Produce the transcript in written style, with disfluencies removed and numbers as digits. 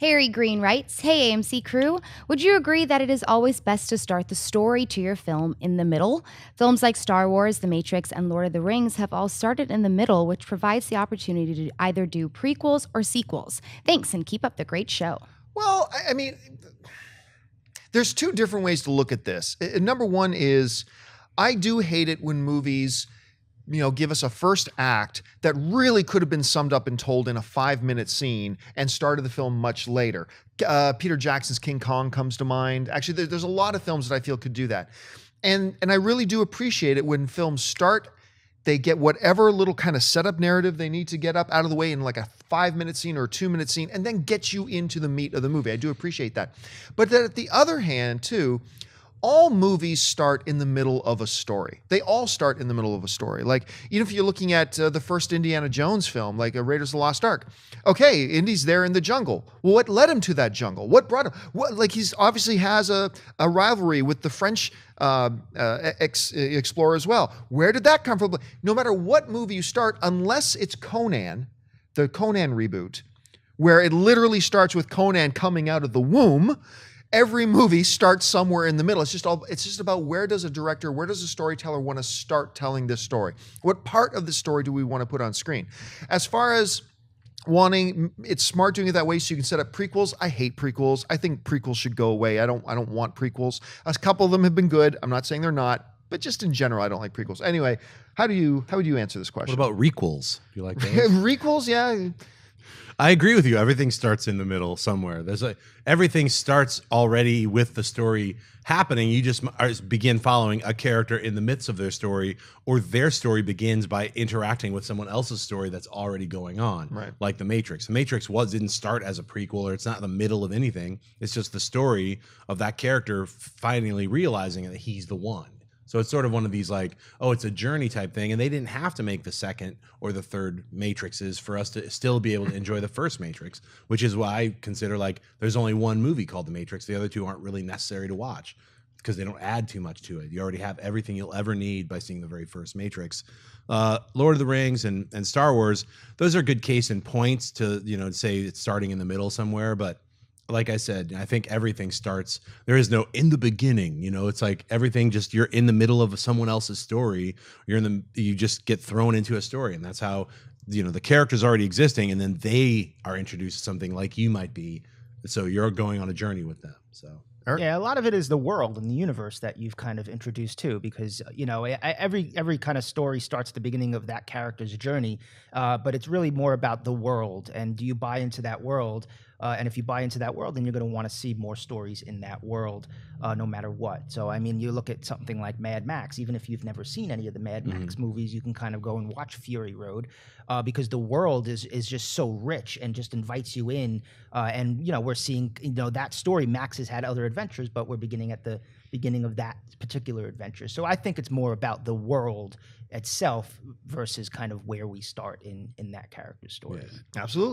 Harry Green writes, "Hey AMC crew, would you agree that it is always best to start the story to your film in the middle? Films like Star Wars, The Matrix, and Lord of the Rings have all started in the middle, which provides the opportunity to either do prequels or sequels. Thanks and keep up the great show." Well, I mean, there's two different ways to look at this. Number one is I do hate it when movies give us a first act that really could have been summed up and told in a 5-minute scene and started the film much later. Peter Jackson's King Kong comes to mind. Actually, there's a lot of films that I feel could do that. And I really do appreciate it when films start, they get whatever little kind of setup narrative they need to get up out of the way in like a 5-minute scene or a 2-minute scene, and then get you into the meat of the movie. I do appreciate that. But then at the other hand, too, all movies start in the middle of a story. They all start in the middle of a story. Like, even if you're looking at the first Indiana Jones film, like Raiders of the Lost Ark. Okay, Indy's there in the jungle. Well, what led him to that jungle? What brought him? He's obviously has a rivalry with the French explorer as well. Where did that come from? No matter what movie you start, unless it's Conan, the Conan reboot, where it literally starts with Conan coming out of the womb, every movie starts somewhere in the middle. It's just about where does a storyteller want to start telling this story? What part of the story do we want to put on screen? As far as it's smart doing it that way so you can set up prequels. I hate prequels. I think prequels should go away. I don't want prequels. A couple of them have been good. I'm not saying they're not, but just in general, I don't like prequels. Anyway, how would you answer this question? What about requels? Do you like those? Requels? Yeah. I agree with you. Everything starts in the middle somewhere. Everything starts already with the story happening. You just begin following a character in the midst of their story, or their story begins by interacting with someone else's story that's already going on. Right. Like The Matrix. The Matrix didn't start as a prequel, or it's not in the middle of anything. It's just the story of that character finally realizing that he's the one. So it's sort of one of these like, oh, it's a journey type thing. And they didn't have to make the second or the third Matrixes for us to still be able to enjoy the first Matrix, which is why I consider like there's only one movie called The Matrix. The other two aren't really necessary to watch because they don't add too much to it. You already have everything you'll ever need by seeing the very first Matrix. Lord of the Rings and Star Wars, those are good case in points to say it's starting in the middle somewhere, but like I said, I think everything starts, there is no in the beginning, it's like everything just, you're in the middle of someone else's story. You just get thrown into a story, and that's how, the character's already existing, and then they are introduced to something like you might be. So you're going on a journey with them. So. Yeah, a lot of it is the world and the universe that you've kind of introduced to, because every kind of story starts at the beginning of that character's journey, but it's really more about the world, and do you buy into that world? And if you buy into that world, then you're going to want to see more stories in that world, no matter what. So, I mean, you look at something like Mad Max. Even if you've never seen any of the Mad Max movies, you can kind of go and watch Fury Road because the world is just so rich and just invites you in. And we're seeing that story. Max has had other adventures, but we're beginning at the beginning of that particular adventure. So I think it's more about the world itself versus kind of where we start in that character's story. Yeah, absolutely.